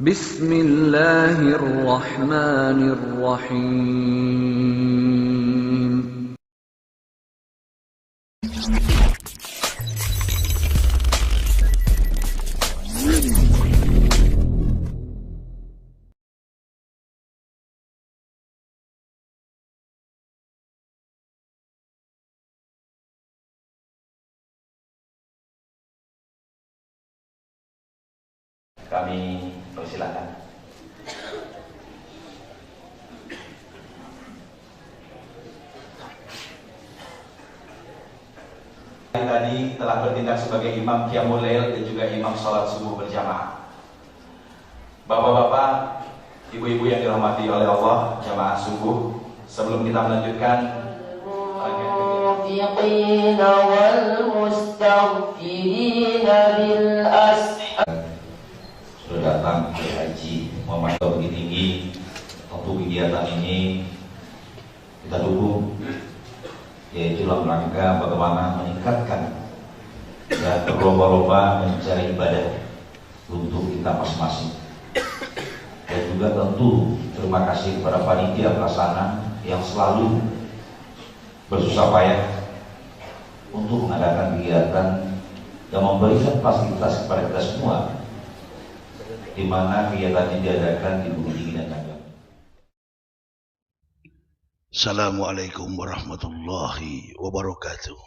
Bismillahirrahmanirrahim. Kami persilakan. Tadi telah bertindak sebagai imam qiyamul lail dan juga imam salat subuh berjamaah. Bapak-bapak, ibu-ibu yang dirahmati oleh Allah, jamaah subuh, sebelum kita melanjutkan sudah datang ke haji Muhammad Tinggi tinggi. Tentu kegiatan ini kita dukung, yaitu dalam rangka bagaimana meningkatkan dan berlomba-lomba mencari ibadah untuk kita masing-masing. Dan juga tentu terima kasih kepada panitia pelaksana yang selalu bersusah payah untuk mengadakan kegiatan dan memberikan fasilitas kepada kita semua, di mana kegiatan ini diadakan di Bukit Tinggi dan Tanjung. Assalamualaikum warahmatullahi wabarakatuh.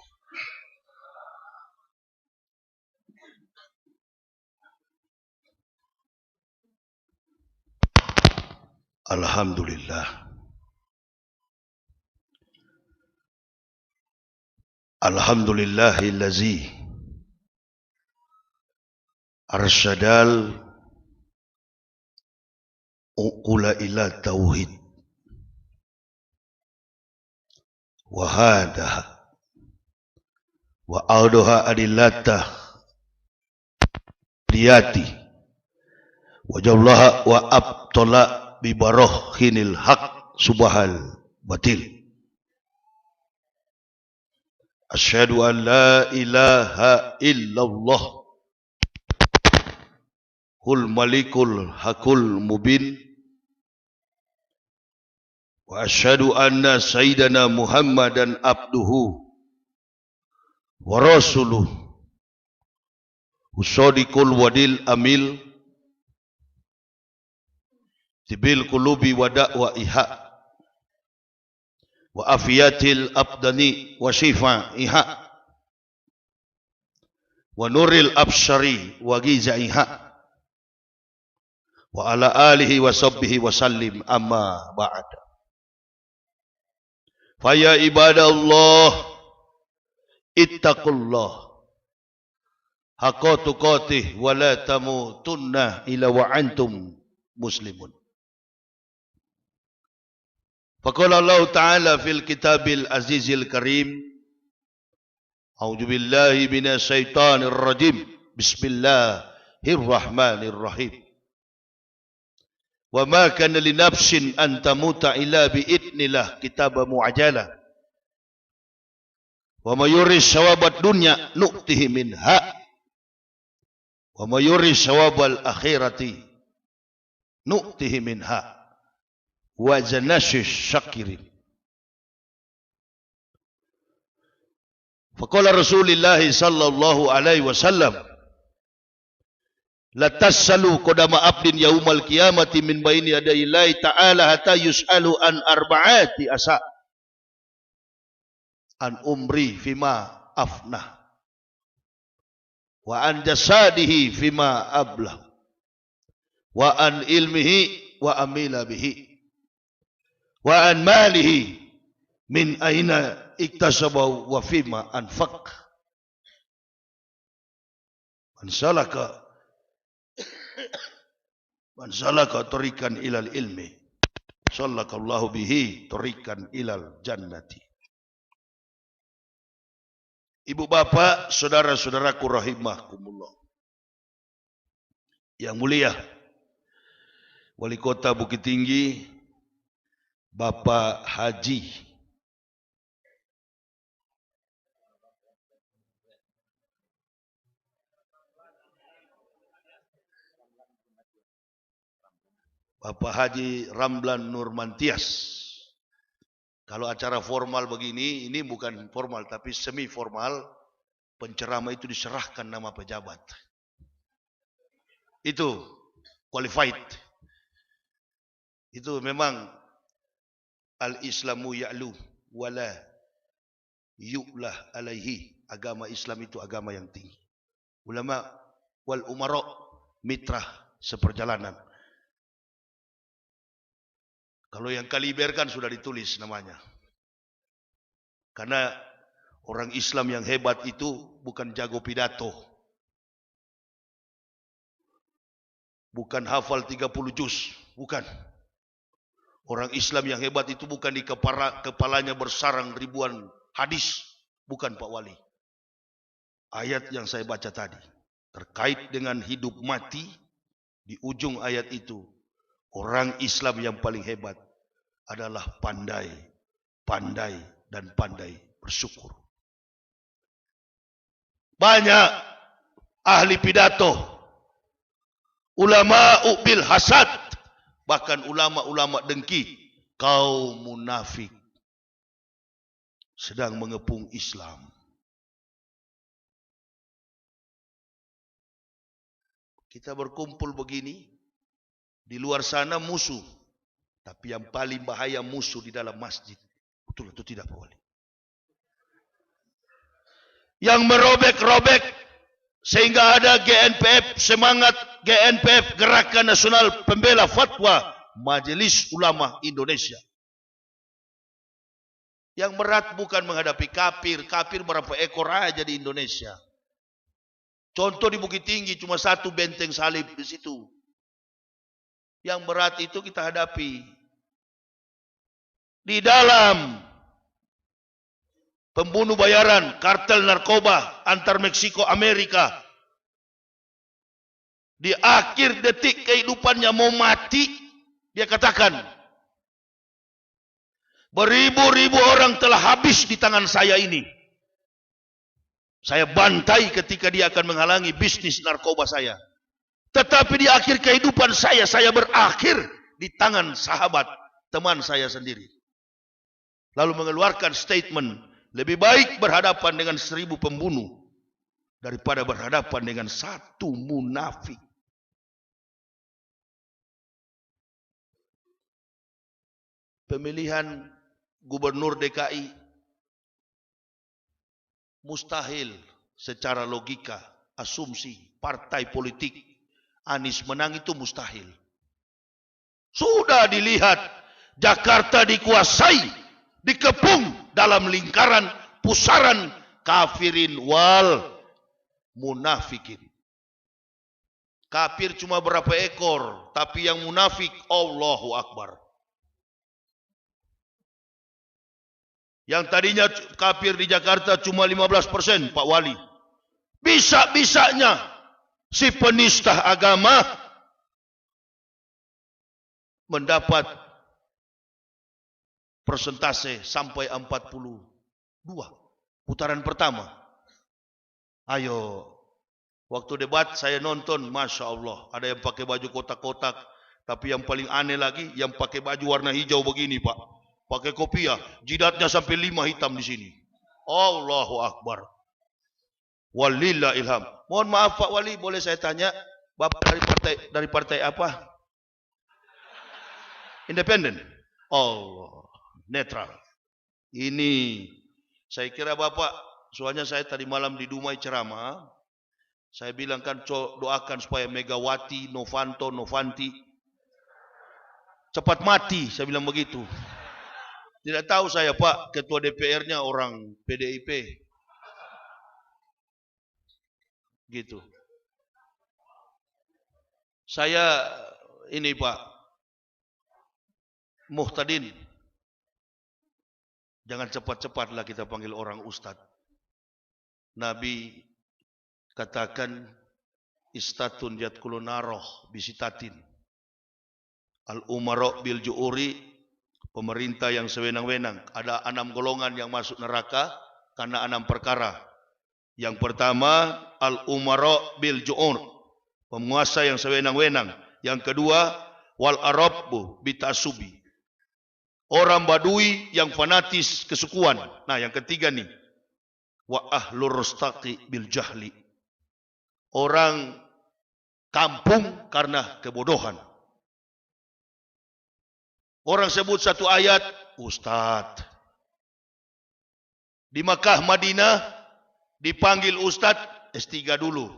Alhamdulillah. Alhamdulillahillazi arsyadal uqula ila tauhid wa hadaha wa audaha adillatah diyati wa jallaha wa abtala bibarokhinil haq subahal batil. Asyhadu an la ilaha illallah hul malikul hakul mubin wa asyhadu anna sayyidana Muhammadan abduhu wa rasuluh usadiqul wadil amil tibil qulubi wa da'waiha wa afiyatil abdani wa shifaiha wa nuril absyari wa gizaiha wa ala alihi wa sahbihi wa sallim, amma ba'd. Faya ibadallah ittaqullah haqqa tuqatih wa la tamutunna illa wa antum muslimun. Faqala Allah Ta'ala fil kitabil azizil karim, a'udzu billahi minasy syaithanir rajim, bismillahirrahmanirrahim. Wa ma kana li nafsin an tamuta illa bi idznillah kitaban muajjala. Wa may yuris sawabad dunya nu'tihi minha. Wa may yuris sawabal akhirati nu'tihi minha. Wa zanashish syakirin. Faqala Rasulullah sallallahu alaihi wasallam, la tasalu qadama abdin yaumal qiyamati min baini yadayillahi ta'ala hatta yus'alu an arba'ati asa. An umri fima afnah wa an jasadihi fima ablah wa an ilmihi wa amila bihi wa an malihi min aina iktasabahu wa fima anfaq. Man salaka tariqan ilal ilmi sallakallahu bihi tariqan ilal jannati. Ibu bapak, saudara-saudaraku rahimakumullah. Yang mulia Wali Kota Bukit Tinggi Bapak Haji Bapak Haji Ramlan Nurmantias. Kalau acara formal begini, ini bukan formal tapi semi formal, penceramah itu diserahkan nama pejabat. Itu qualified. Itu memang al-Islamu ya'lu wala yu'lah alaihi. Agama Islam itu agama yang tinggi. Ulama wal umara mitra seperjalanan. Kalau yang kaliberkan sudah ditulis namanya. Karena orang Islam yang hebat itu bukan jago pidato. Bukan hafal 30 juz. Bukan. Orang Islam yang hebat itu bukan di kepalanya bersarang ribuan hadis. Bukan Pak Wali. Ayat yang saya baca tadi. Terkait dengan hidup mati. Di ujung ayat itu. Orang Islam yang paling hebat adalah pandai, pandai, dan pandai bersyukur. Banyak ahli pidato, ulama bil hasad, bahkan ulama-ulama dengki, kaum munafik sedang mengepung Islam. Kita berkumpul begini. Di luar sana musuh. Tapi yang paling bahaya musuh di dalam masjid. Betul atau tidak Pak Wali? Yang merobek-robek. Sehingga ada GNPF. Semangat GNPF. Gerakan Nasional Pembela Fatwa. Majelis Ulama Indonesia. Yang berat bukan menghadapi kafir. Kafir berapa ekor aja di Indonesia. Contoh di Bukit Tinggi. Cuma satu benteng salib di situ. Yang berat itu kita hadapi. Di dalam pembunuh bayaran, kartel narkoba antar Meksiko Amerika. Di akhir detik kehidupannya mau mati, dia katakan, beribu-ribu orang telah habis di tangan saya ini. Saya bantai ketika dia akan menghalangi bisnis narkoba saya. Tetapi di akhir kehidupan saya berakhir di tangan sahabat, teman saya sendiri. Lalu mengeluarkan statement, lebih baik berhadapan dengan 1000 pembunuh daripada berhadapan dengan satu munafik. Pemilihan gubernur DKI mustahil secara logika, asumsi, partai politik. Anies menang itu mustahil. Sudah dilihat Jakarta dikuasai, dikepung dalam lingkaran pusaran kafirin wal munafikin. Kafir cuma berapa ekor, tapi yang munafik Allahu Akbar. Yang tadinya kafir di Jakarta cuma 15%, Pak Wali. Bisa-bisanya si penista agama mendapat persentase sampai 42 putaran pertama. Ayo, waktu debat saya nonton, Masya Allah, ada yang pakai baju kotak-kotak, tapi yang paling aneh lagi, yang pakai baju warna hijau begini Pak, pakai kopiah, jidatnya sampai 5 hitam di sini. Allahu Akbar. Walillah ilham. Mohon maaf Pak Wali, boleh saya tanya, Bapak dari partai apa? Independen. Allah, netral. Ini saya kira Bapak, soalnya saya tadi malam di Dumai ceramah, saya bilang kan doakan supaya Megawati, Novanti cepat mati, saya bilang begitu. Tidak tahu saya Pak, ketua DPR-nya orang PDIP. Gitu. Saya ini Pak, Muhtadin. Jangan cepat-cepatlah kita panggil orang ustadz. Nabi katakan istatun yadkhulun naroh bisitatin. Al-umara bil ju'uri, pemerintah yang sewenang-wenang. Ada 6 golongan yang masuk neraka karena 6 perkara. Yang pertama, al-umara bil ju'ur, penguasa yang sewenang-wenang. Yang kedua, wal Arabu bitasubi. Orang Badui yang fanatis kesukuan. Nah, yang ketiga nih. Wa ahlur rustaqi bil jahli. Orang kampung karena kebodohan. Orang sebut satu ayat, Ustadz. Di Makkah, Madinah, dipanggil Ustadz, S3 dulu.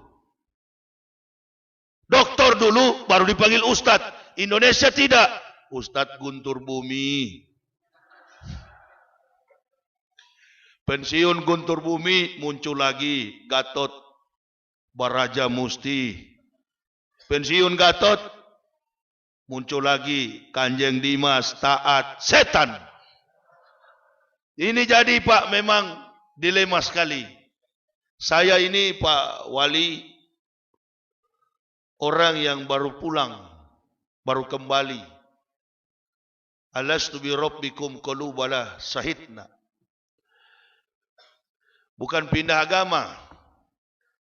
Doktor dulu, baru dipanggil Ustadz. Indonesia tidak. Ustadz Guntur Bumi. Pensiun Guntur Bumi, muncul lagi Gatot Baraja Musti. Pensiun Gatot, muncul lagi Kanjeng Dimas Taat Setan. Ini jadi Pak, memang dilema sekali. Saya ini Pak Wali, orang yang baru pulang, baru kembali. Alastu bi rabbikum qalu bala syahidna. Bukan pindah agama.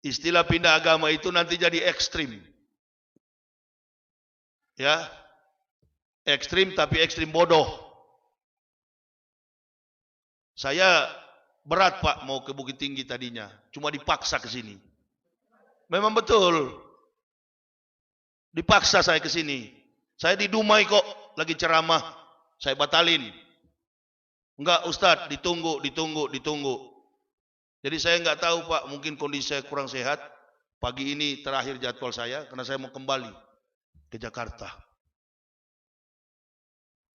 Istilah pindah agama itu nanti jadi ekstrim. Ya. Ekstrim tapi ekstrim bodoh. Saya berat Pak mau ke Bukit Tinggi tadinya. Cuma dipaksa ke sini. Memang betul. Dipaksa saya ke sini. Saya di Dumai kok lagi ceramah. Saya batalin. Enggak Ustadz, ditunggu. Jadi saya enggak tahu Pak, mungkin kondisi saya kurang sehat. Pagi ini terakhir jadwal saya karena saya mau kembali ke Jakarta.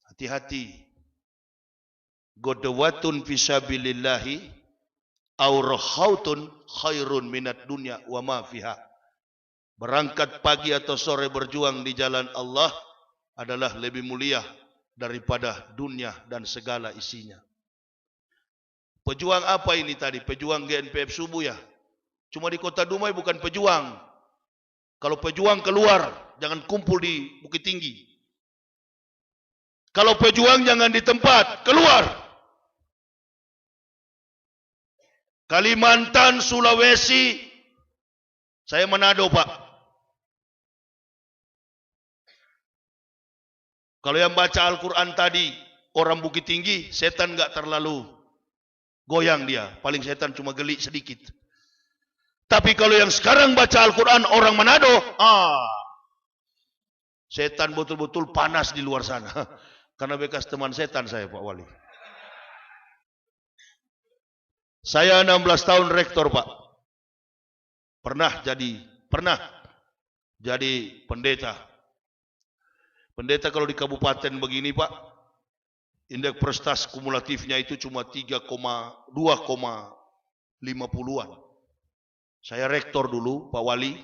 Hati-hati. Godawatun fisabilillahi aurahautun khairun minat dunya wa ma fiha. Berangkat pagi atau sore berjuang di jalan Allah adalah lebih mulia daripada dunia dan segala isinya. Pejuang apa ini tadi? Pejuang GNPF subuh ya? Cuma di kota Dumai bukan pejuang. Kalau pejuang keluar, jangan kumpul di Bukit Tinggi. Kalau pejuang jangan di tempat, keluar. Kalimantan, Sulawesi, saya Manado Pak. Kalau yang baca Al-Quran tadi, orang Bukit Tinggi, setan enggak terlalu goyang dia. Paling setan cuma geli sedikit. Tapi kalau yang sekarang baca Al-Quran orang Manado, setan betul-betul panas di luar sana. Karena bekas teman setan saya Pak Wali. Saya 16 tahun rektor Pak. Pernah jadi pendeta. Pendeta kalau di kabupaten begini Pak, indeks prestasi kumulatifnya itu cuma 2,50-an. Saya rektor dulu, Pak Wali.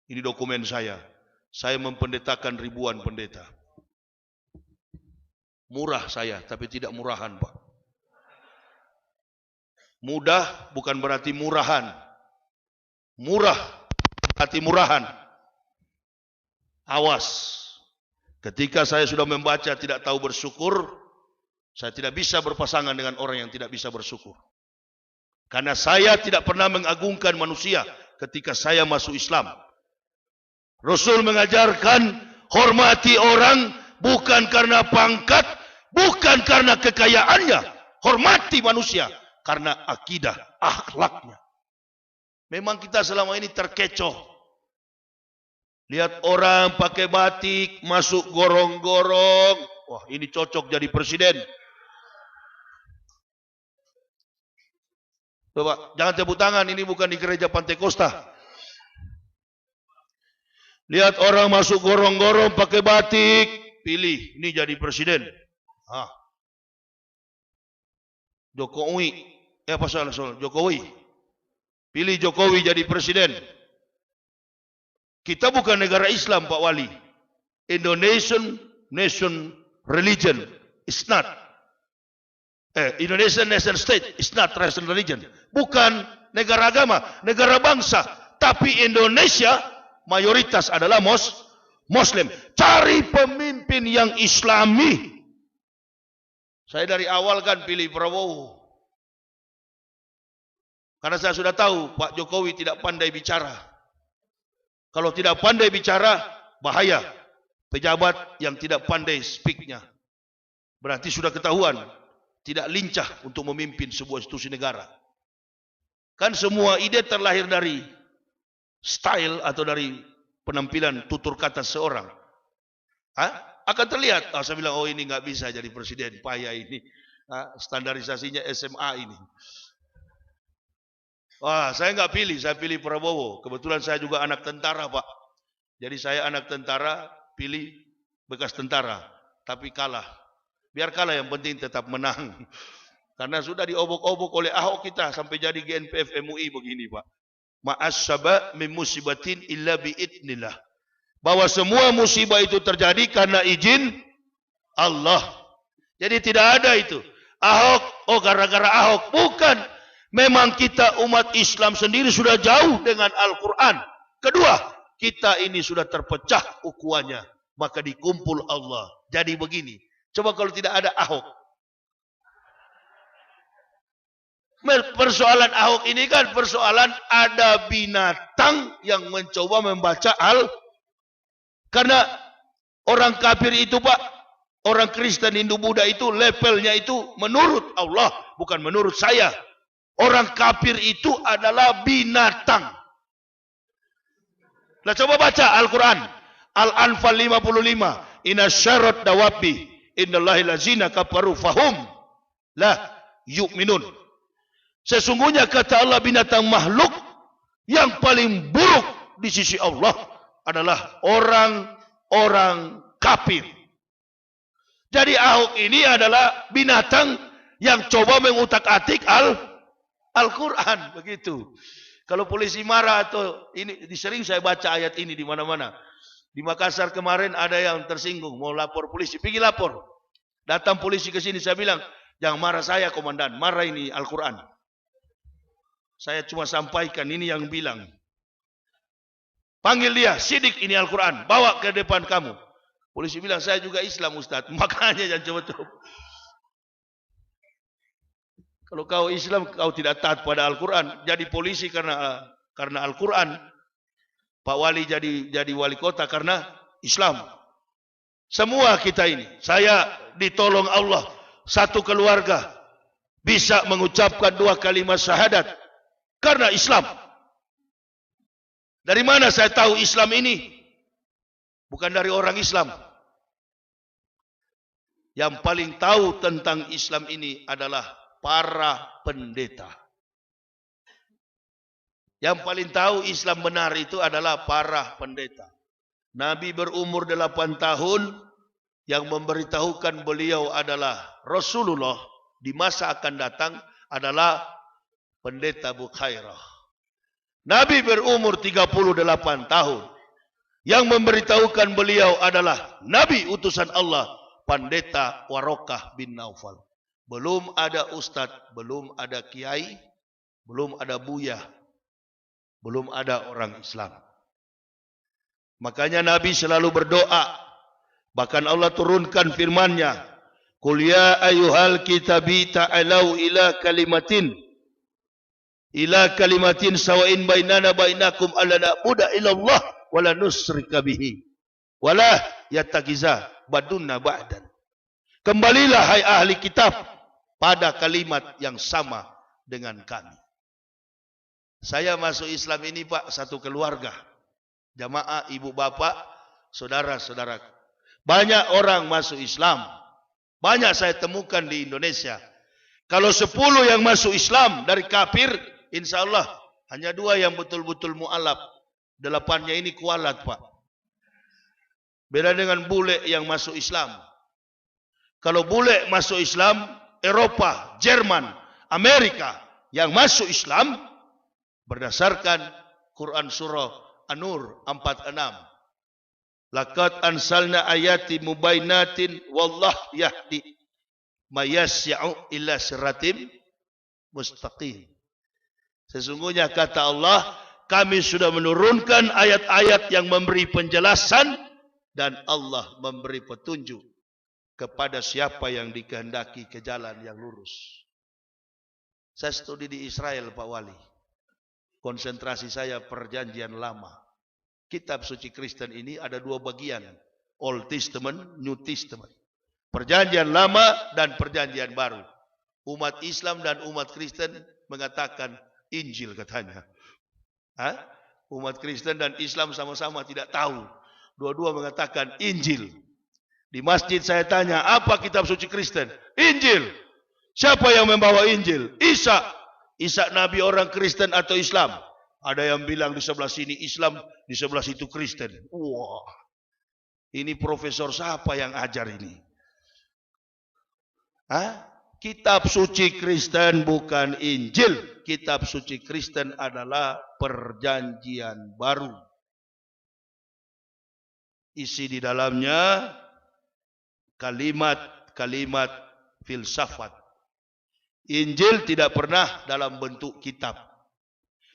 Ini dokumen saya. Saya mempendetakan ribuan pendeta. Murah saya, tapi tidak murahan, Pak. Mudah bukan berarti murahan. Murah berarti murahan. Awas. Ketika saya sudah membaca tidak tahu bersyukur, saya tidak bisa berpasangan dengan orang yang tidak bisa bersyukur. Karena saya tidak pernah mengagungkan manusia ketika saya masuk Islam. Rasul mengajarkan hormati orang bukan karena pangkat, bukan karena kekayaannya. Hormati manusia karena akidah, akhlaknya. Memang kita selama ini terkecoh. Lihat orang pakai batik, masuk gorong-gorong. Wah, ini cocok jadi presiden. Coba, jangan tepuk tangan, ini bukan di gereja Pantai Costa. Lihat orang masuk gorong-gorong pakai batik, pilih, ini jadi presiden. Jokowi, Jokowi. Pilih Jokowi jadi presiden. Kita bukan negara Islam Pak Wali. Indonesian nation religion is not. Indonesian nation state is not nation religion. Bukan negara agama, negara bangsa. Tapi Indonesia mayoritas adalah Muslim. Cari pemimpin yang Islami. Saya dari awal kan pilih Prabowo. Karena saya sudah tahu Pak Jokowi tidak pandai bicara. Kalau tidak pandai bicara, bahaya. pejabat yang tidak pandai speaknya, berarti sudah ketahuan tidak lincah untuk memimpin sebuah institusi negara. Kan semua ide terlahir dari style atau dari penampilan tutur kata seorang. Akan terlihat, saya bilang, oh ini nggak bisa jadi presiden, payah ini. Standarisasinya SMA ini. Saya nggak pilih, saya pilih Prabowo. Kebetulan saya juga anak tentara, Pak. Jadi saya anak tentara, pilih bekas tentara, tapi kalah. Biar kalah, yang penting tetap menang. Karena sudah diobok-obok oleh Ahok kita sampai jadi GNPF MUI begini, Pak. Ma'asyaba min musibatin illa bi'idnillah. Bahwa semua musibah itu terjadi karena izin Allah. Jadi tidak ada itu. Ahok, gara-gara Ahok. Bukan. Memang kita umat Islam sendiri sudah jauh dengan Al-Quran. Kedua, kita ini sudah terpecah ukuannya. Maka dikumpul Allah. Jadi begini. Coba kalau tidak ada Ahok. Persoalan Ahok ini kan persoalan ada binatang yang mencoba membaca karena orang kafir itu, Pak. Orang Kristen, Hindu, Buddha itu levelnya itu menurut Allah, bukan menurut saya. Orang kafir itu adalah binatang. Nah, coba baca Al-Quran. Al-Anfal 55. Inna syarat dawabi innallahi lazina kafaru fahum la yu'minun. Sesungguhnya kata Allah, binatang makhluk yang paling buruk di sisi Allah adalah orang-orang kafir. Jadi Ahok ini adalah binatang yang coba mengutak-atik Al-Quran, begitu. Kalau polisi marah atau ini, sering saya baca ayat ini di mana-mana. Di Makassar kemarin ada yang tersinggung mau lapor polisi, pergi lapor. Datang polisi ke sini, saya bilang, jangan marah saya komandan, marah ini Al-Quran. Saya cuma sampaikan, ini yang bilang. Panggil dia, sidik ini Al-Quran, bawa ke depan kamu. Polisi bilang, saya juga Islam Ustaz. Makanya jangan coba-coba. Kalau kau Islam, kau tidak taat pada Al-Quran. Jadi polisi karena Al-Quran. Pak Wali jadi wali kota karena Islam. Semua kita ini. Saya ditolong Allah. Satu keluarga. Bisa mengucapkan 2 kalimat syahadat. Karena Islam. Dari mana saya tahu Islam ini? Bukan dari orang Islam. Yang paling tahu tentang Islam ini adalah para pendeta. Yang paling tahu Islam benar itu adalah para pendeta. Nabi berumur 8 tahun, yang memberitahukan beliau adalah Rasulullah di masa akan datang adalah pendeta Bukhairah. Nabi berumur 38 tahun. Yang memberitahukan beliau adalah Nabi utusan Allah, Pendeta Warokah bin Naufal. Belum ada ustadz, belum ada kiai, belum ada buya, belum ada orang Islam. Makanya Nabi selalu berdoa. Bahkan Allah turunkan firman-Nya, "Qul ya ayyuhal kitabi ta'alau ila kalimatin sawa'in bainana bainakum alla na'budu illallah wala nusyrika bihi wala yattakiza badunna ba'dan." Kembalilah hai ahli kitab pada kalimat yang sama dengan kami. Saya masuk Islam ini, Pak, satu keluarga. Jamaah, ibu bapak, saudara-saudara. Banyak orang masuk Islam. Banyak saya temukan di Indonesia. Kalau 10 yang masuk Islam dari kafir, insya Allah hanya 2 yang betul-betul mu'alaf. 8-nya ini kualat, Pak. Beda dengan bule yang masuk Islam. Kalau bule masuk Islam, Eropa, Jerman, Amerika yang masuk Islam berdasarkan Quran surah An-Nur 46. Laqad ansalna ayati mubainatin wallah yahdi mayasya'u ila siratim mustaqim. Sesungguhnya kata Allah, kami sudah menurunkan ayat-ayat yang memberi penjelasan dan Allah memberi petunjuk kepada siapa yang dikehendaki ke jalan yang lurus. Saya studi di Israel, Pak Wali. Konsentrasi saya perjanjian lama. Kitab suci Kristen ini ada 2 bagian. Old Testament, New Testament. Perjanjian lama dan perjanjian baru. Umat Islam dan umat Kristen mengatakan Injil katanya. Umat Kristen dan Islam sama-sama tidak tahu. Dua-dua mengatakan Injil. Di masjid saya tanya, apa kitab suci Kristen? Injil. Siapa yang membawa Injil? Isa. Isa Nabi orang Kristen atau Islam? Ada yang bilang di sebelah sini Islam, di sebelah situ Kristen. Wah, ini profesor siapa yang ajar ini? Kitab suci Kristen bukan Injil. Kitab suci Kristen adalah perjanjian baru. Isi di dalamnya kalimat-kalimat filsafat. Injil tidak pernah dalam bentuk kitab.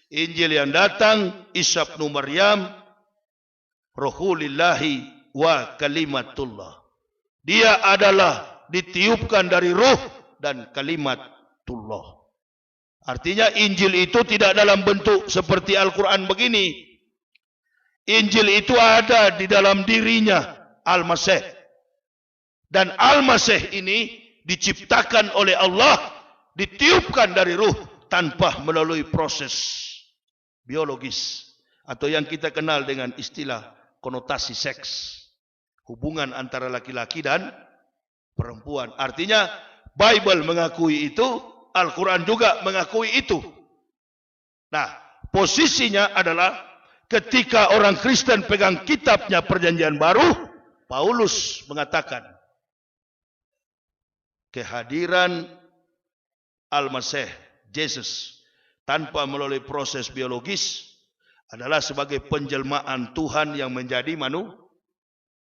Injil yang datang Isa bin Maryam Ruhulillahi wa kalimatullah. Dia adalah ditiupkan dari ruh dan kalimatullah. Artinya Injil itu tidak dalam bentuk seperti Al-Quran begini. Injil itu ada di dalam dirinya Al-Masih. Dan Al-Masih ini diciptakan oleh Allah, ditiupkan dari ruh tanpa melalui proses biologis atau yang kita kenal dengan istilah konotasi seks, hubungan antara laki-laki dan perempuan. Artinya Bible mengakui itu, Al-Quran juga mengakui itu. Nah, posisinya adalah ketika orang Kristen pegang kitabnya perjanjian baru, Paulus mengatakan kehadiran Al-Masih, Yesus, tanpa melalui proses biologis adalah sebagai penjelmaan Tuhan yang menjadi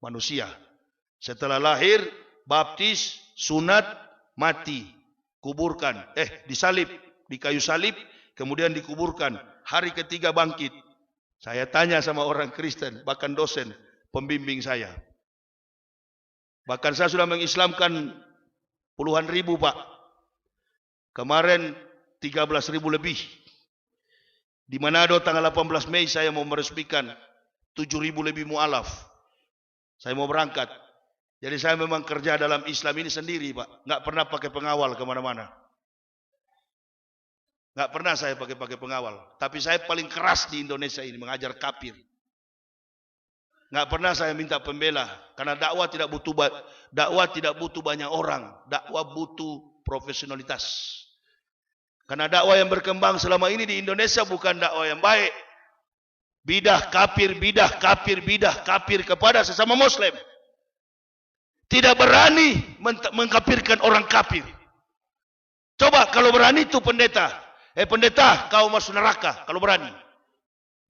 manusia. Setelah lahir, baptis, sunat, mati, kuburkan, disalib, di kayu salib, kemudian dikuburkan. Hari ketiga bangkit. Saya tanya sama orang Kristen, bahkan dosen, pembimbing saya. Bahkan saya sudah mengislamkan puluhan ribu, Pak. Kemarin 13.000 lebih. Di Manado tanggal 18 Mei saya mau meresmikan 7.000 lebih mu'alaf. Saya mau berangkat. Jadi saya memang kerja dalam Islam ini sendiri, Pak. Nggak pernah pakai pengawal kemana-mana. Nggak pernah saya pakai pengawal. Tapi saya paling keras di Indonesia ini mengajar kafir. Nggak pernah saya minta pembela. Karena dakwah tidak butuh banyak orang. Dakwah butuh profesionalitas. Karena dakwah yang berkembang selama ini di Indonesia bukan dakwah yang baik. Bidah kafir kepada sesama Muslim. Tidak berani mengkafirkan orang kafir. Coba kalau berani itu pendeta. Pendeta, kau masuk neraka kalau berani.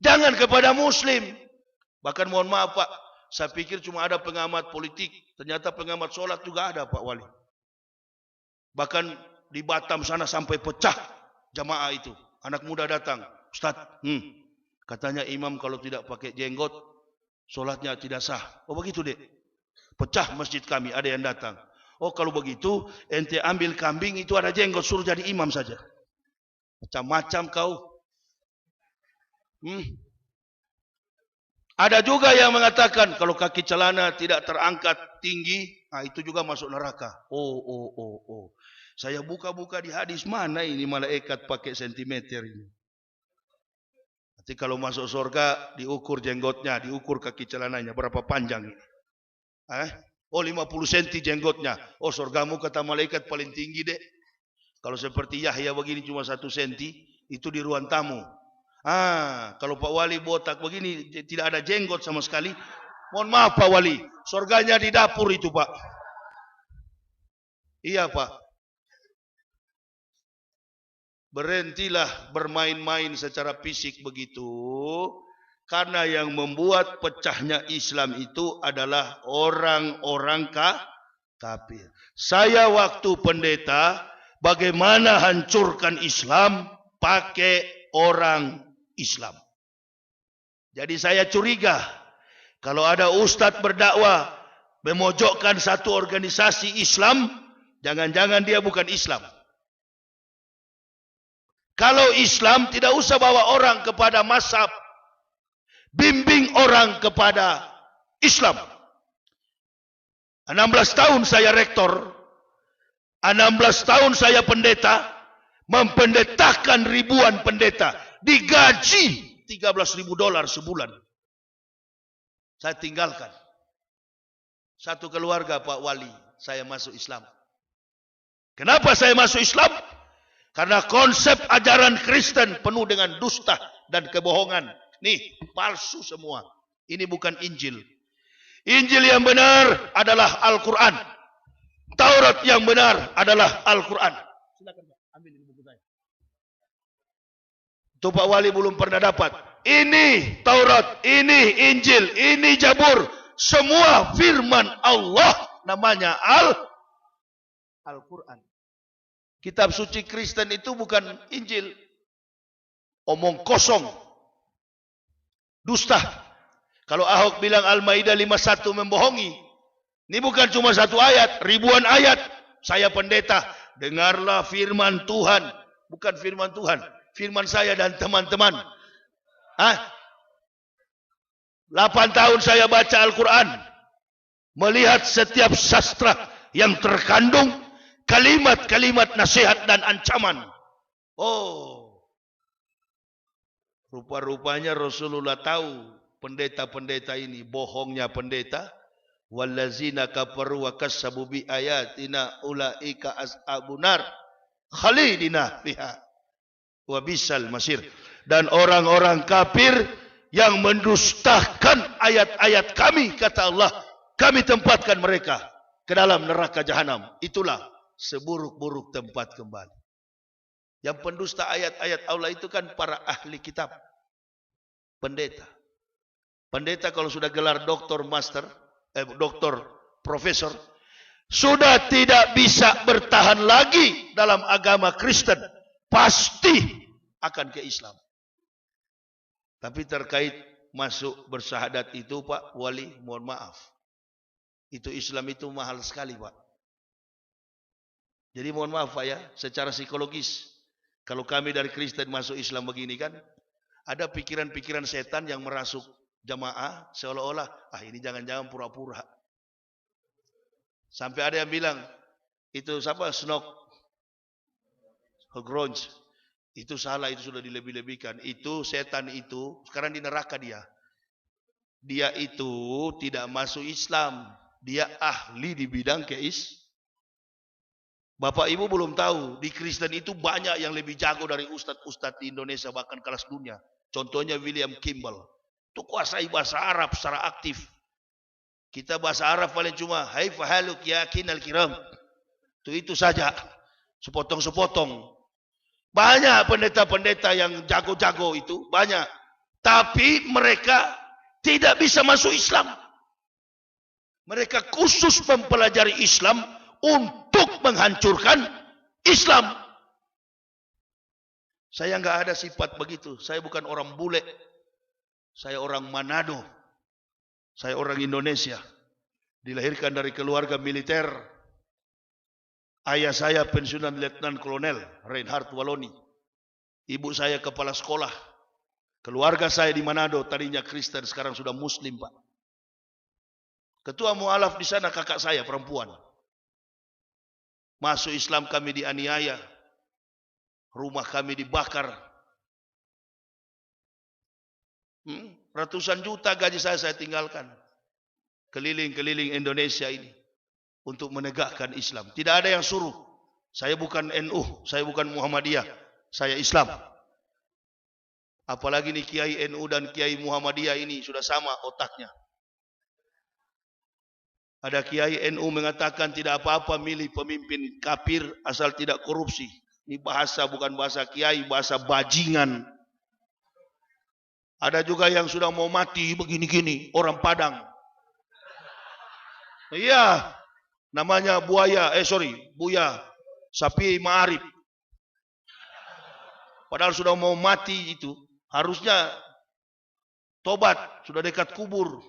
Jangan kepada Muslim. Bahkan mohon maaf Pak, saya pikir cuma ada pengamat politik. Ternyata pengamat sholat juga ada Pak Wali. Bahkan di Batam sana sampai pecah jamaah itu. Anak muda datang, Ustaz, katanya imam kalau tidak pakai jenggot, sholatnya tidak sah. Oh begitu dek. Pecah masjid kami, ada yang datang. Oh kalau begitu, ente ambil kambing itu ada jenggot, suruh jadi imam saja. Macam-macam kau. Ada juga yang mengatakan kalau kaki celana tidak terangkat tinggi, itu juga masuk neraka. Oh. Saya buka-buka di hadis, mana ini malaikat pakai sentimeter ini. Nanti kalau masuk surga diukur jenggotnya, diukur kaki celananya berapa panjang ini. 50 cm jenggotnya. Oh surgamu kata malaikat paling tinggi dek. Kalau seperti Yahya begini cuma 1 cm, itu di ruang tamu. Kalau Pak Wali botak begini tidak ada jenggot sama sekali. Mohon maaf Pak Wali, surganya di dapur itu Pak. Iya Pak. Berhentilah bermain-main secara fisik begitu. Karena yang membuat pecahnya Islam itu adalah orang-orang kafir. Saya waktu pendeta, bagaimana hancurkan Islam pakai orang Islam. Jadi saya curiga kalau ada ustadz berdakwah memojokkan satu organisasi Islam, jangan-jangan dia bukan Islam. Kalau Islam tidak usah bawa orang kepada mazhab, bimbing orang kepada Islam. 16 tahun saya rektor, 16 tahun saya pendeta, mempendetakan ribuan pendeta, digaji $13.000 sebulan. Saya tinggalkan. Satu keluarga Pak Wali, saya masuk Islam. Kenapa saya masuk Islam? Karena konsep ajaran Kristen penuh dengan dusta dan kebohongan. Nih, palsu semua. Ini bukan Injil. Injil yang benar adalah Al-Quran. Taurat yang benar adalah Al-Quran. Silakan Pak, ambil ini buku saya. Itu Pak Wali belum pernah dapat. Ini Taurat, ini Injil, ini Zabur. Semua firman Allah, namanya Al-Quran. Kitab suci Kristen itu bukan Injil. Omong kosong. Dusta. Kalau Ahok bilang Al-Maidah 51 membohongi. Ini bukan cuma satu ayat, ribuan ayat. Saya pendeta, dengarlah firman Tuhan. Bukan firman Tuhan, firman saya dan teman-teman. 8 tahun saya baca Al-Quran. Melihat setiap sastra yang terkandung kalimat-kalimat nasihat dan ancaman. Oh, rupa-rupanya Rasulullah tahu pendeta-pendeta ini, bohongnya pendeta. Wallazina kafaru wa kassabu bi ayatina ulaika ashabun nar khalidina fiha wa bisal masir. Dan orang-orang kafir yang mendustakan ayat-ayat kami, kata Allah, kami tempatkan mereka ke dalam neraka jahanam. Itulah seburuk-buruk tempat kembali. Yang pendusta ayat-ayat Allah itu kan para ahli kitab. Pendeta. Pendeta kalau sudah gelar doktor, master, doktor, profesor, sudah tidak bisa bertahan lagi dalam agama Kristen. Pasti akan ke Islam. Tapi terkait masuk bersyahadat itu Pak Wali, mohon maaf. Itu Islam itu mahal sekali Pak. Jadi mohon maaf Pak ya, secara psikologis. Kalau kami dari Kristen masuk Islam begini kan, ada pikiran-pikiran setan yang merasuk jamaah seolah-olah, ini jangan-jangan pura-pura. Sampai ada yang bilang, itu siapa? Snok Grunge. Itu salah, itu sudah dilebih-lebihkan. Itu setan itu, sekarang di neraka dia. Dia itu tidak masuk Islam. Dia ahli di bidang Bapak Ibu belum tahu, di Kristen itu banyak yang lebih jago dari ustadz-ustadz di Indonesia, bahkan kelas dunia. Contohnya William Kimball. Itu kuasai bahasa Arab secara aktif. Kita bahasa Arab paling cuma hai fahaluk yakin al-kiram. Itu saja. Sepotong-sepotong. Banyak pendeta-pendeta yang jago-jago itu. Banyak. Tapi mereka tidak bisa masuk Islam. Mereka khusus mempelajari Islam untuk menghancurkan Islam. Saya nggak ada sifat begitu. Saya bukan orang bule. Saya orang Manado. Saya orang Indonesia. Dilahirkan dari keluarga militer. Ayah saya pensiunan Letnan Kolonel Reinhard Waloni. Ibu saya kepala sekolah. Keluarga saya di Manado tadinya Kristen, sekarang sudah Muslim Pak. Ketua mualaf di sana kakak saya perempuan. Masuk Islam kami dianiaya. Rumah kami dibakar. Ratusan juta gaji saya tinggalkan. Keliling-keliling Indonesia ini. Untuk menegakkan Islam. Tidak ada yang suruh. Saya bukan NU. Saya bukan Muhammadiyah. Saya Islam. Apalagi nih Kiai NU dan Kiai Muhammadiyah ini sudah sama otaknya. Ada Kiai NU mengatakan tidak apa-apa milih pemimpin kafir asal tidak korupsi. Ini bahasa bukan bahasa Kiai, bahasa bajingan. Ada juga yang sudah mau mati begini-gini, orang Padang. Iya, namanya Buya Sapi Ma'arif. Padahal sudah mau mati itu, harusnya tobat, sudah dekat kubur.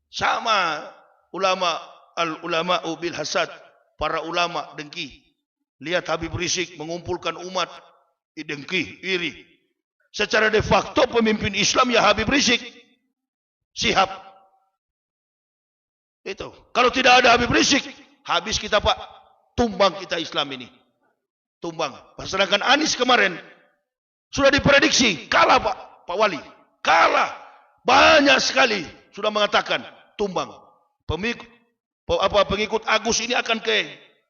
Sama ulama, al-ulama'u bil hasad, para ulama dengki. Lihat Habib Rizik mengumpulkan umat, dengki, iri. Secara de facto pemimpin Islam ya Habib Rizik. Sihab. Itu. Kalau tidak ada Habib Rizik, habis kita Pak. Tumbang kita Islam ini. Tumbang. Sedangkan Anies kemarin sudah diprediksi kalah Pak Wali. Kalah. Banyak sekali sudah mengatakan tumbang. Pengikut Agus ini akan ke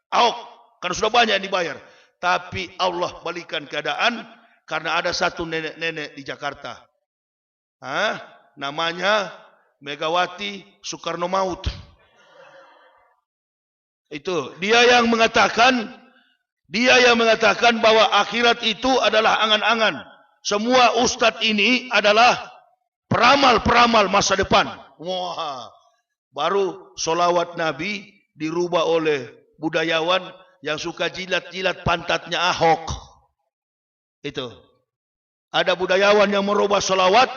Ahok karena sudah banyak yang dibayar. Tapi Allah balikan keadaan karena ada satu nenek-nenek di Jakarta. Namanya Megawati Soekarno Maut. Itu dia yang mengatakan bahwa akhirat itu adalah angan-angan. Semua ustadz ini adalah peramal-peramal masa depan. Wah, baru solawat Nabi dirubah oleh budayawan yang suka jilat-jilat pantatnya Ahok. Itu. Ada budayawan yang merubah solawat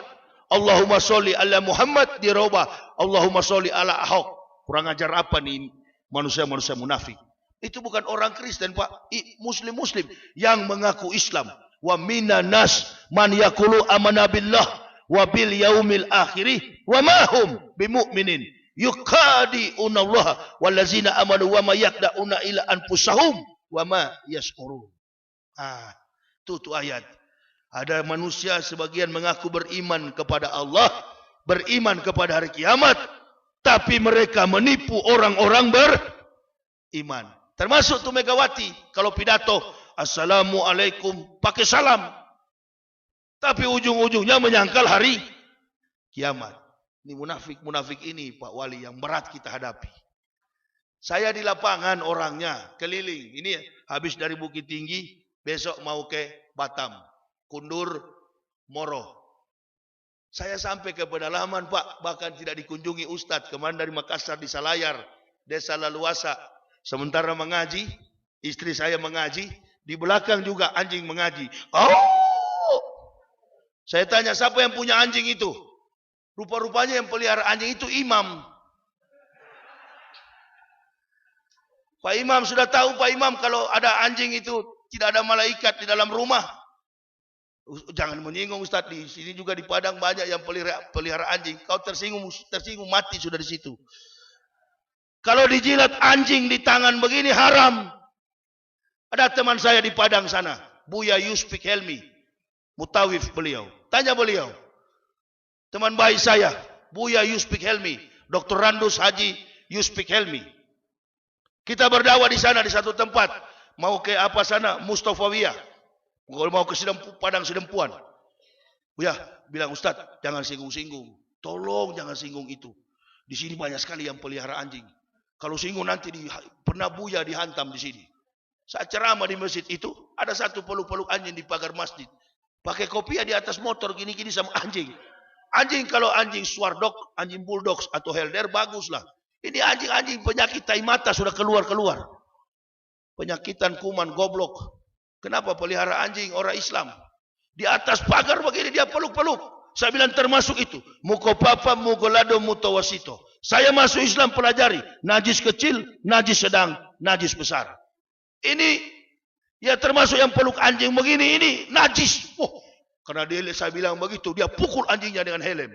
Allahumma sholli ala Muhammad dirubah Allahumma sholli ala Ahok. Kurang ajar apa nih manusia-manusia munafik? Itu bukan orang Kristen Pak, Muslim-Muslim yang mengaku Islam. Wa minan nas man yaqulu amanna billah wa bil yaumil akhir wa ma hum bimu'minin yuqadi'una Allah wallazina amanu wa ma yaqda'una ila anfusahum wa ma yash'urun. Itu ayat. Ada manusia sebagian mengaku beriman kepada Allah, beriman kepada hari kiamat, tapi mereka menipu orang-orang beriman. Termasuk tuh Megawati, kalau pidato Assalamualaikum pakai salam. Tapi ujung-ujungnya menyangkal hari kiamat. Ini munafik-munafik ini Pak Wali yang berat kita hadapi. Saya di lapangan orangnya keliling. Ini habis dari Bukit Tinggi, besok mau ke Batam, Kundur, Moro. Saya sampai ke pedalaman Pak, bahkan tidak dikunjungi Ustadz. Kemarin dari Makassar di Salayar, Desa Laluasa. Sementara mengaji, istri saya mengaji, di belakang juga anjing mengaji. Saya tanya, siapa yang punya anjing itu? Rupa-rupanya yang pelihara anjing itu imam. Pak Imam sudah tahu Pak Imam kalau ada anjing itu tidak ada malaikat di dalam rumah. Jangan menyinggung Ustaz, di sini juga di Padang banyak yang pelihara anjing. Kau tersinggung mati sudah di situ. Kalau dijilat anjing di tangan begini haram. Ada teman saya di Padang sana, Buya Yuspik Helmi, mutawif beliau. Tanya beliau. Teman baik saya, Buya Yuspik Helmi, Dr. Randus Haji Yuspik Helmi. Kita berdakwah di sana di satu tempat. Mau ke apa sana? Mustafawiyah. Mau ke Padang Sidempuan. Buya bilang, Ustaz, jangan singgung-singgung. Tolong jangan singgung itu. Di sini banyak sekali yang pelihara anjing. Kalau singgung nanti pernah Buya dihantam di sini. Saat ceramah di masjid itu, ada satu peluk-peluk anjing di pagar masjid. Pakai kopiah di atas motor gini-gini sama anjing. Anjing kalau anjing Swardog, anjing Bulldogs atau Helder baguslah. Ini anjing-anjing penyakit tai mata sudah keluar-keluar. Penyakitan kuman goblok. Kenapa pelihara anjing orang Islam? Di atas pagar begini dia peluk-peluk. Saya bilang termasuk itu. Mukopapa mugolado mutawasito. Saya masuk Islam pelajari. Najis kecil, najis sedang, najis besar. Ini ya termasuk yang peluk anjing begini ini najis. Karena dia saya bilang begitu, dia pukul anjingnya dengan helm.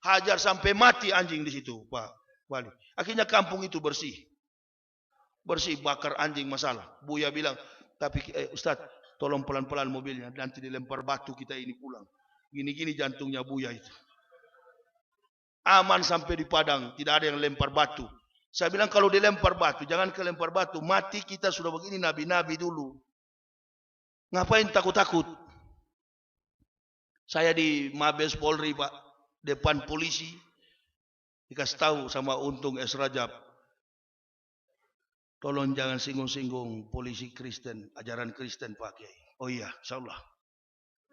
Hajar sampai mati anjing di situ, Pak Wali. Akhirnya kampung itu bersih. Bersih, bakar anjing masalah. Buya bilang, tapi Ustaz, tolong pelan-pelan mobilnya. Nanti dilempar batu kita ini pulang. Gini-gini jantungnya Buya itu. Aman sampai di Padang, tidak ada yang lempar batu. Saya bilang kalau dilempar batu, jangan kelempar batu. Mati kita sudah begini nabi-nabi dulu. Ngapain takut-takut? Saya di Mabes Polri Pak, depan polisi. Dikasih tahu sama Untung S. Rajab. Tolong jangan singgung-singgung polisi Kristen, ajaran Kristen Pak Kiai. Oh iya, insyaallah.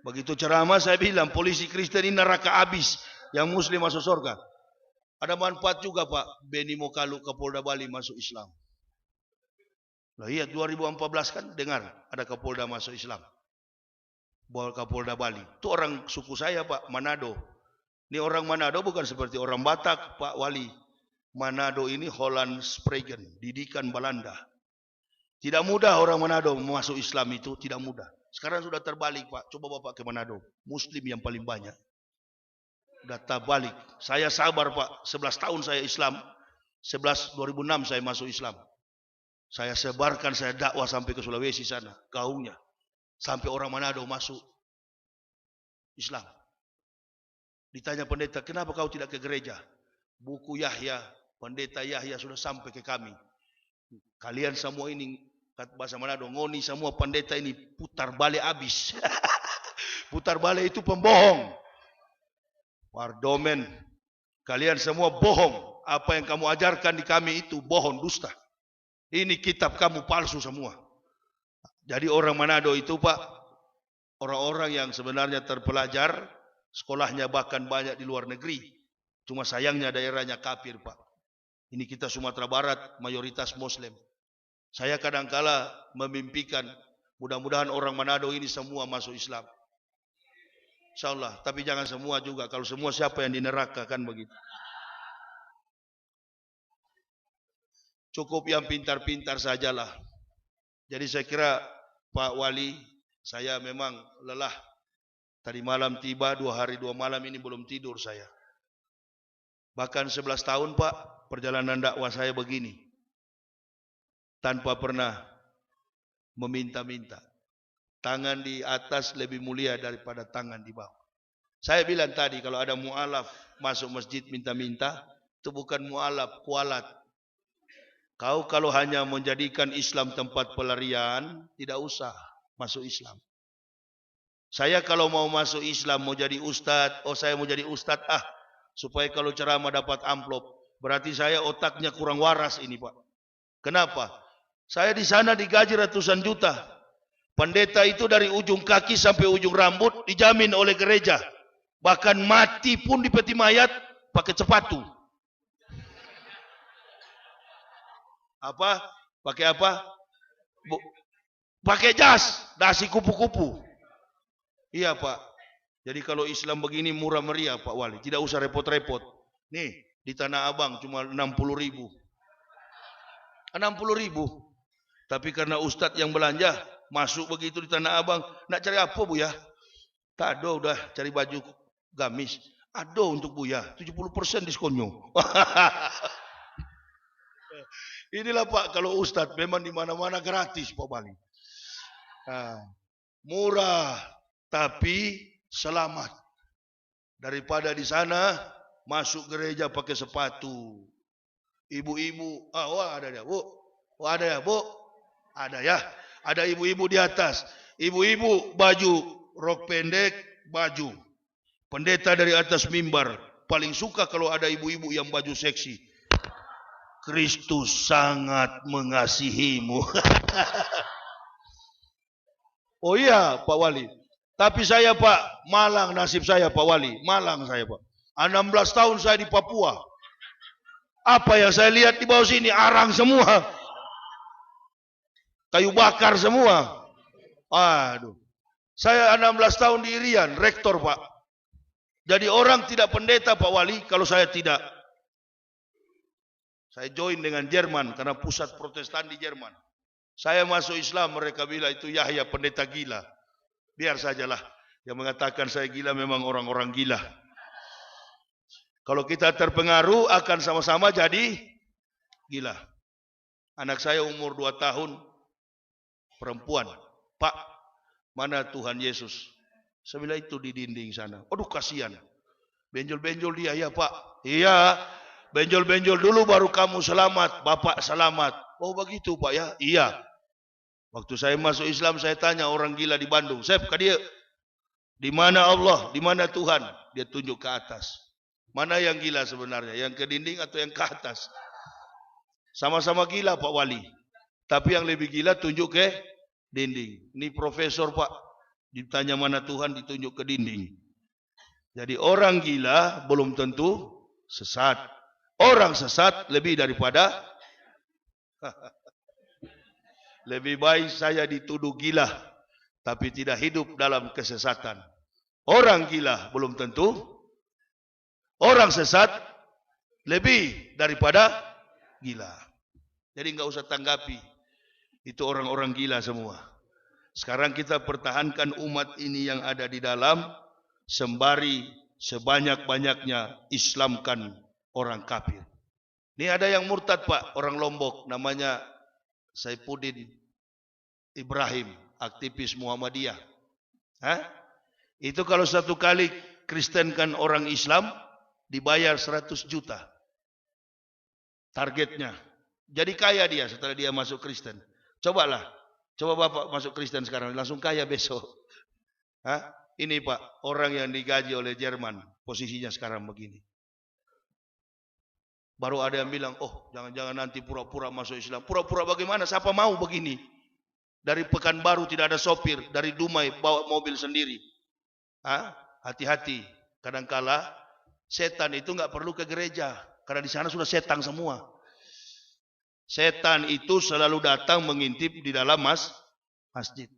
Begitu ceramah saya bilang polisi Kristen ini neraka habis. Yang Muslim masuk surga. Ada manfaat juga Pak. Beni Mokalu Kapolda Bali masuk Islam. Nah iya 2014 kan dengar ada Kapolda masuk Islam. Kapolda Bali. Itu orang suku saya Pak, Manado. Ini orang Manado bukan seperti orang Batak Pak Wali. Manado ini Holland Spragen, didikan Belanda. Tidak mudah orang Manado masuk Islam itu, tidak mudah. Sekarang sudah terbalik Pak. Coba Bapak ke Manado, Muslim yang paling banyak. data balik. Saya sabar Pak, 11 tahun saya Islam. 2006 saya masuk Islam. Saya sebarkan, saya dakwah sampai ke Sulawesi sana, gaungnya. Sampai orang Manado masuk Islam. Ditanya pendeta, kenapa kau tidak ke gereja? Buku Yahya, pendeta Yahya sudah sampai ke kami. Kalian semua ini, kata bahasa Manado, ngoni semua pendeta ini putar balik habis. Putar balik itu pembohong. Pardomen, kalian semua bohong. Apa yang kamu ajarkan di kami itu bohong, dusta. Ini kitab kamu palsu semua. Jadi orang Manado itu Pak, orang-orang yang sebenarnya terpelajar, sekolahnya bahkan banyak di luar negeri. Cuma sayangnya daerahnya kafir Pak. Ini kita Sumatera Barat mayoritas Muslim. Saya kadangkala memimpikan mudah-mudahan orang Manado ini semua masuk Islam. InsyaAllah, tapi jangan semua juga. Kalau semua siapa yang di neraka kan begitu. Cukup yang pintar-pintar sajalah. Jadi saya kira Pak Wali, saya memang lelah. Tadi malam tiba, 2 hari 2 malam ini belum tidur saya. Bahkan 11 tahun Pak, perjalanan dakwah saya begini. Tanpa pernah meminta-minta. Tangan di atas lebih mulia daripada tangan di bawah. Saya bilang tadi kalau ada mu'alaf masuk masjid minta-minta, itu bukan mu'alaf, kualat. Kau kalau hanya menjadikan Islam tempat pelarian, tidak usah masuk Islam. Saya kalau mau masuk Islam, mau jadi ustadz, saya mau jadi ustadz, supaya kalau ceramah dapat amplop. Berarti saya otaknya kurang waras ini Pak. Kenapa? Saya di sana digaji ratusan juta. Pendeta itu dari ujung kaki sampai ujung rambut dijamin oleh gereja. Bahkan mati pun di peti mayat pakai sepatu. Apa? Pakai apa? Pakai jas, dasi kupu-kupu. Iya Pak. Jadi kalau Islam begini murah meriah Pak Wali, tidak usah repot-repot. Nih di Tanah Abang cuma 60.000. 60.000. Tapi karena ustadz yang belanja masuk begitu di Tanah Abang, nak cari apa Bu ya? Tak ada, udah cari baju gamis. Ada untuk Bu ya, 70% diskonnya. Inilah Pak kalau ustadz memang di mana-mana gratis Pak Bali. Murah tapi selamat. Daripada di sana masuk gereja pakai sepatu. Ibu-ibu, ada dia, Bu. Ada ya, Bu. Ada ya. Ada ibu-ibu di atas. Ibu-ibu baju rok pendek, baju. Pendeta dari atas mimbar. Paling suka kalau ada ibu-ibu yang baju seksi. Kristus sangat mengasihimu. Oh iya Pak Wali. Tapi saya Pak, malang nasib saya Pak Wali. Malang saya Pak. 16 tahun saya di Papua. Apa yang saya lihat di bawah sini? Arang semua. Kayu bakar semua. Aduh. Saya 16 tahun di Irian, rektor Pak. Jadi orang tidak pendeta Pak Wali kalau saya tidak. Saya join dengan Jerman karena pusat Protestan di Jerman. Saya masuk Islam, mereka bilang itu Yahya pendeta gila. Biar sajalah. Yang mengatakan saya gila memang orang-orang gila. Kalau kita terpengaruh akan sama-sama jadi gila. Anak saya umur 2 tahun. Perempuan, Pak, mana Tuhan Yesus? Saya bilang itu di dinding sana. Aduh kasihan. Benjol-benjol dia, ya Pak. Iya, benjol-benjol dulu baru kamu selamat, Bapak selamat. Oh begitu Pak ya? Iya. Waktu saya masuk Islam saya tanya orang gila di Bandung. Sep, dia di mana Allah, di mana Tuhan? Dia tunjuk ke atas. Mana yang gila sebenarnya? Yang ke dinding atau yang ke atas? Sama-sama gila Pak Wali. Tapi yang lebih gila tunjuk ke dinding. Ini profesor Pak. Ditanya mana Tuhan ditunjuk ke dinding. Jadi orang gila belum tentu sesat. Orang sesat lebih daripada lebih baik saya dituduh gila. Tapi tidak hidup dalam kesesatan. Orang gila belum tentu. Orang sesat lebih daripada gila. Jadi enggak usah tanggapi. Itu orang-orang gila semua. Sekarang kita pertahankan umat ini yang ada di dalam sembari sebanyak-banyaknya Islamkan orang kafir. Ini ada yang murtad Pak, orang Lombok, namanya Saifuddin Ibrahim, aktivis Muhammadiyah. Itu kalau satu kali Kristenkan orang Islam, dibayar 100 juta. Targetnya. Jadi kaya dia setelah dia masuk Kristen. Coba Bapak masuk Kristen sekarang, langsung kaya besok. Ini Pak, orang yang digaji oleh Jerman, posisinya sekarang begini. Baru ada yang bilang, oh jangan-jangan nanti pura-pura masuk Islam. Pura-pura bagaimana? Siapa mau begini? Dari Pekanbaru tidak ada sopir, dari Dumai bawa mobil sendiri. Hati-hati. Kadangkala setan itu nggak perlu ke gereja, karena di sana sudah setan semua. Setan itu selalu datang mengintip di dalam masjid.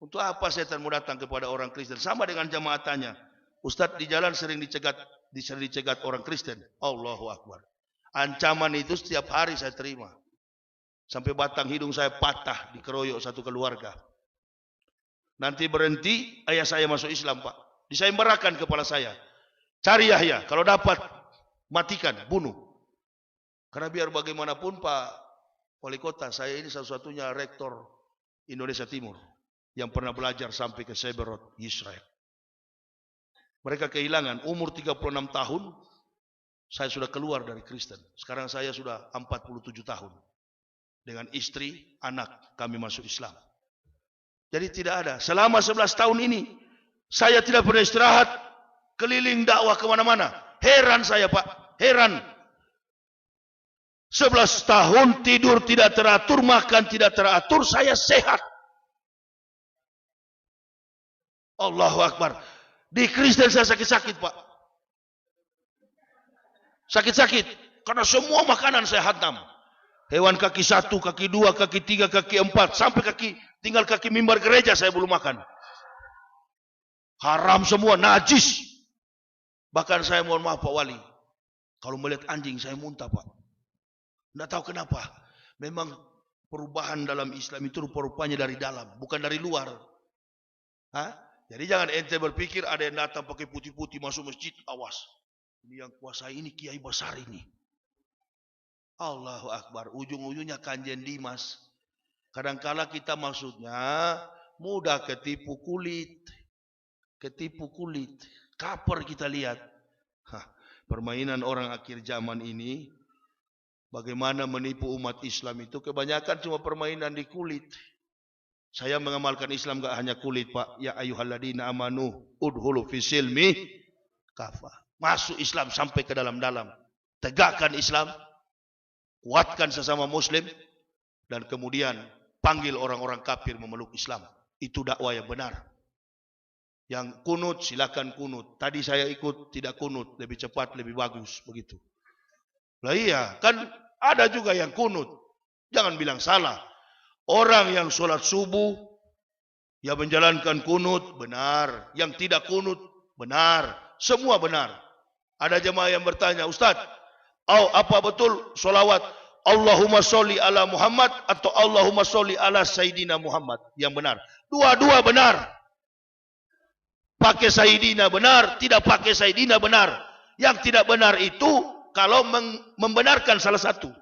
Untuk apa setan mau datang kepada orang Kristen? Sama dengan jamaatannya. Ustadz di jalan sering dicegat orang Kristen. Allahu Akbar. Ancaman itu setiap hari saya terima. Sampai batang hidung saya patah, dikeroyok satu keluarga. Nanti berhenti, ayah saya masuk Islam Pak. Disembarakan kepala saya. Cari Yahya, kalau dapat matikan, bunuh. Karena biar bagaimanapun Pak Wali Kota, saya ini satu-satunya rektor Indonesia Timur yang pernah belajar sampai ke Seberot, Israel. Mereka kehilangan umur 36 tahun, saya sudah keluar dari Kristen. Sekarang saya sudah 47 tahun. Dengan istri, anak, kami masuk Islam. Jadi tidak ada. Selama 11 tahun ini, saya tidak pernah istirahat, keliling dakwah kemana-mana. Heran saya Pak, heran. 11 tahun tidur tidak teratur, makan tidak teratur, saya sehat. Allahu Akbar. Di Kristen saya sakit-sakit Pak. Sakit-sakit. Karena semua makanan saya hantam. Hewan kaki 1, kaki 2, kaki 3, kaki 4. Sampai tinggal kaki mimbar gereja saya belum makan. Haram semua, najis. Bahkan saya mohon maaf Pak Wali. Kalau melihat anjing saya muntah Pak. Tidak tahu kenapa. Memang perubahan dalam Islam itu rupa-rupanya dari dalam, bukan dari luar. Jadi jangan ente berpikir ada yang datang pakai putih-putih masuk masjid, awas. Ini yang kuasa ini kiai besar ini. Allahu Akbar. Ujung-ujungnya Kanjeng Dimas. Kadangkala kita maksudnya mudah ketipu kulit. Ketipu kulit. Kaper kita lihat. Permainan orang akhir zaman ini. Bagaimana menipu umat Islam itu kebanyakan cuma permainan di kulit. Saya mengamalkan Islam gak hanya kulit Pak. Ya ayyuhalladzina amanu udhulu fisilmi kafah. Masuk Islam sampai ke dalam-dalam. Tegakkan Islam. Kuatkan sesama Muslim. Dan kemudian panggil orang-orang kafir memeluk Islam. Itu dakwah yang benar. Yang kunut silakan kunut. Tadi saya ikut tidak kunut. Lebih cepat, lebih bagus. Begitu. Lah iya, kan ada juga yang kunut. Jangan bilang salah. Orang yang sholat subuh, yang menjalankan kunut, benar. Yang tidak kunut, benar. Semua benar. Ada jemaah yang bertanya, Ustaz, apa betul sholawat Allahumma sholli ala Muhammad atau Allahumma sholli ala Sayyidina Muhammad? Yang benar. Dua-dua benar. Pakai Sayyidina benar, tidak pakai Sayyidina benar. Yang tidak benar itu kalau membenarkan salah satu.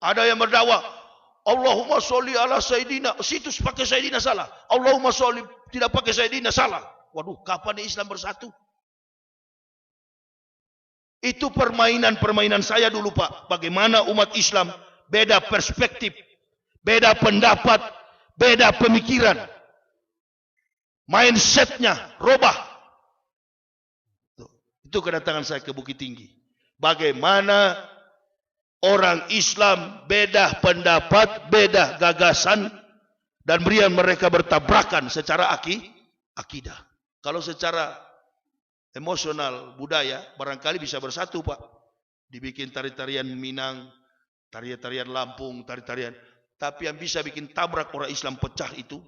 Ada yang berdakwah Allahumma sholli ala Sayyidina, situs pakai Sayyidina salah. Allahumma sholli tidak pakai Sayyidina salah. Waduh, kapan Islam bersatu? Itu permainan-permainan saya dulu Pak. Bagaimana umat Islam beda perspektif, beda pendapat, beda pemikiran. Mindsetnya robah. Itu kedatangan saya ke Bukit Tinggi. Bagaimana orang Islam beda pendapat, beda gagasan, dan berian mereka bertabrakan secara akidah. Kalau secara emosional, budaya, barangkali bisa bersatu Pak. Dibikin tari-tarian Minang, tarian-tarian Lampung, tari-tarian. Tapi yang bisa bikin tabrak orang Islam pecah itu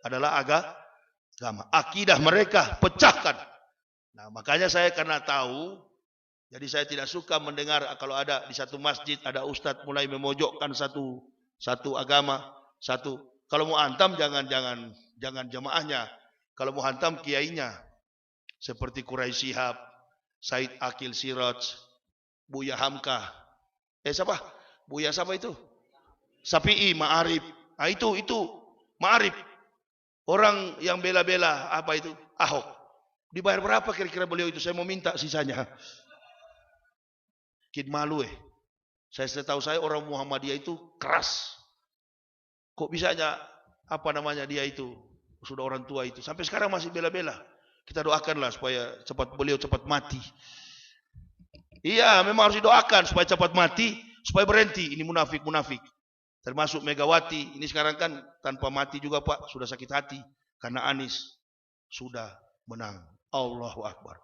adalah agama. Akidah mereka pecahkan. Nah, makanya saya karena tahu, jadi saya tidak suka mendengar kalau ada di satu masjid ada ustadz mulai memojokkan satu agama, satu. Kalau mau antam jangan jamaahnya, Kalau mau hantam kiainya. Seperti Quraisy Shihab, Said Akil Siraj, Buya Hamka. Siapa? Buya siapa itu? Sapi'i, Ma'arif. Ah itu Ma'arif. Orang yang bela-bela apa itu? Ahok. Dibayar berapa kira-kira beliau itu? Saya mau minta sisanya. Kid malu setahu saya orang Muhammadiyah itu keras. Kok bisanya dia itu sudah orang tua itu sampai sekarang masih bela-bela. Kita doakanlah supaya beliau cepat mati. Iya, memang harus didoakan supaya cepat mati, supaya berhenti. Ini munafik. Termasuk Megawati. Ini sekarang kan tanpa mati juga Pak, sudah sakit hati karena Anies sudah menang. Allahu Akbar.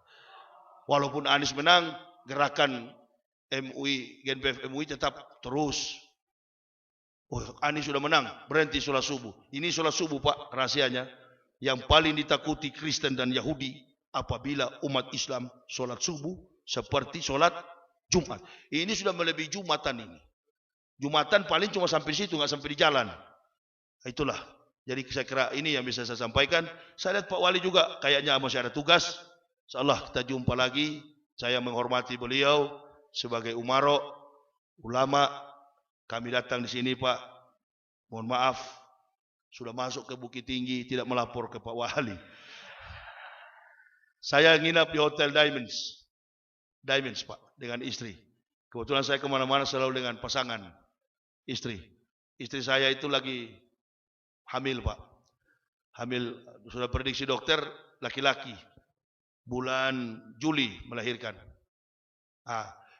Walaupun Anies menang, gerakan MUI, Genpef MUI tetap terus. Oh, Anies sudah menang, berhenti sholat subuh. Ini sholat subuh Pak, rahasianya. Yang paling ditakuti Kristen dan Yahudi apabila umat Islam sholat subuh seperti sholat Jumat. Ini sudah melebihi Jumatan ini. Jumatan paling cuma sampai situ, nggak sampai di jalan. Itulah. Jadi saya kira ini yang bisa saya sampaikan. Saya lihat Pak Wali juga kayaknya masih ada tugas. Insyaallah kita jumpa lagi. Saya menghormati beliau sebagai umaro, ulama. Kami datang di sini Pak. Mohon maaf. Sudah masuk ke Bukit Tinggi, tidak melapor ke Pak Wali. Saya nginap di Hotel Diamonds. Diamonds Pak, dengan istri. Kebetulan saya kemana-mana selalu dengan pasangan istri. Istri saya itu lagi hamil Pak. Hamil, sudah prediksi dokter, laki-laki. Bulan Juli melahirkan.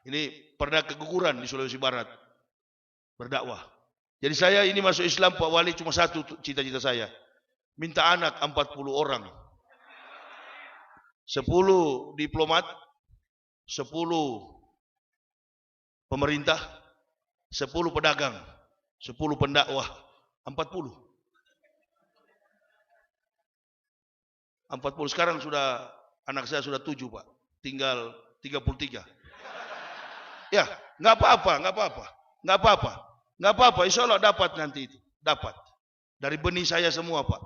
Ini pernah keguguran di Sulawesi Barat. Berdakwah. Jadi saya ini masuk Islam Pak Wali cuma satu cita-cita saya. Minta anak 40 orang. 10 diplomat, 10 pemerintah, 10 pedagang, 10 pendakwah, 40. 40 sekarang sudah anak saya sudah 7 Pak. Tinggal 33. Ya, nggak apa-apa. Nggak apa-apa, insya Allah dapat nanti itu. Dapat. Dari benih saya semua Pak.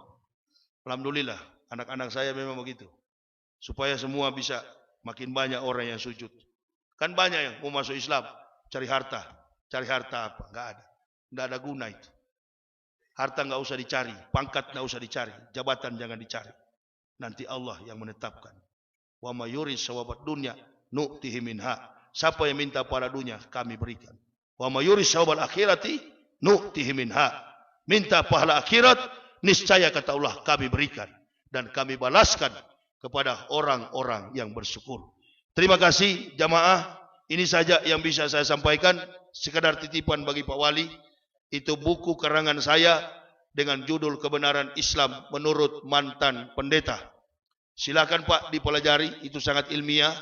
Alhamdulillah, anak-anak saya memang begitu. Supaya semua bisa makin banyak orang yang sujud. Kan banyak yang mau masuk Islam, cari harta. Cari harta apa? Nggak ada. Nggak ada guna itu. Harta nggak usah dicari, pangkat nggak usah dicari, jabatan jangan dicari. Nanti Allah yang menetapkan. Wa may yuris sawabat dunya nu'tihi minha. Siapa yang minta pada dunia, kami berikan. Wa may yuris sawabal akhirati nu'tihi minha. Minta pahala akhirat, niscaya kata Allah kami berikan dan kami balaskan kepada orang-orang yang bersyukur. Terima kasih jamaah. Ini saja yang bisa saya sampaikan. Sekadar titipan bagi Pak Wali. Itu buku karangan saya dengan judul Kebenaran Islam Menurut Mantan Pendeta. Silakan Pak dipelajari. Itu sangat ilmiah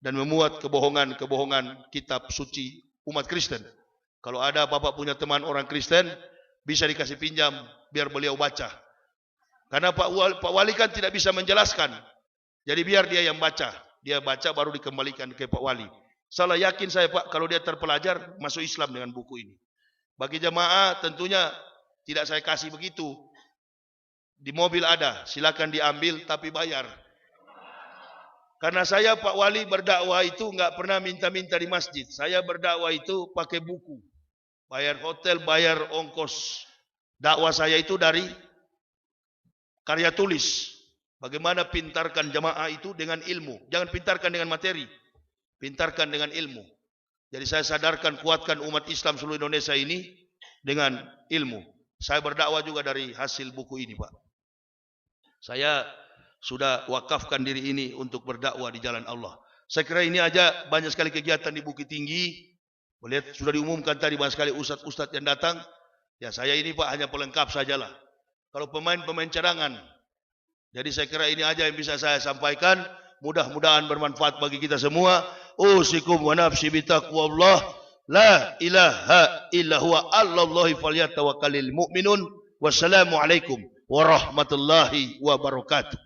dan memuat kebohongan-kebohongan kitab suci umat Kristen. Kalau ada Bapak punya teman orang Kristen, bisa dikasih pinjam biar beliau baca. Karena Pak Wali kan tidak bisa menjelaskan. Jadi biar dia yang baca. Dia baca baru dikembalikan ke Pak Wali. Salah yakin saya Pak, kalau dia terpelajar masuk Islam dengan buku ini. Bagi jamaah tentunya tidak saya kasih begitu. Di mobil ada, silakan diambil tapi bayar. Karena saya Pak Wali berdakwah itu nggak pernah minta-minta di masjid. Saya berdakwah itu pakai buku. Bayar hotel, bayar ongkos. Dakwah saya itu dari karya tulis. Bagaimana pintarkan jamaah itu dengan ilmu. Jangan pintarkan dengan materi. Pintarkan dengan ilmu. Jadi saya sadarkan, kuatkan umat Islam seluruh Indonesia ini dengan ilmu. Saya berdakwah juga dari hasil buku ini Pak. Saya sudah wakafkan diri ini untuk berdakwah di jalan Allah. Saya kira ini aja, banyak sekali kegiatan di Bukit Tinggi. Melihat sudah diumumkan tadi banyak sekali ustadz-ustadz yang datang. Ya saya ini Pak hanya pelengkap sajalah. Kalau pemain-pemain cadangan. Jadi saya kira ini aja yang bisa saya sampaikan. Mudah-mudahan bermanfaat bagi kita semua. Usikum wa nafsi bitaqwallah. La ilaha illa huwa allallahi falyatawakkalul mu'minun. Wassalamualaikum warahmatullahi wabarakatuh.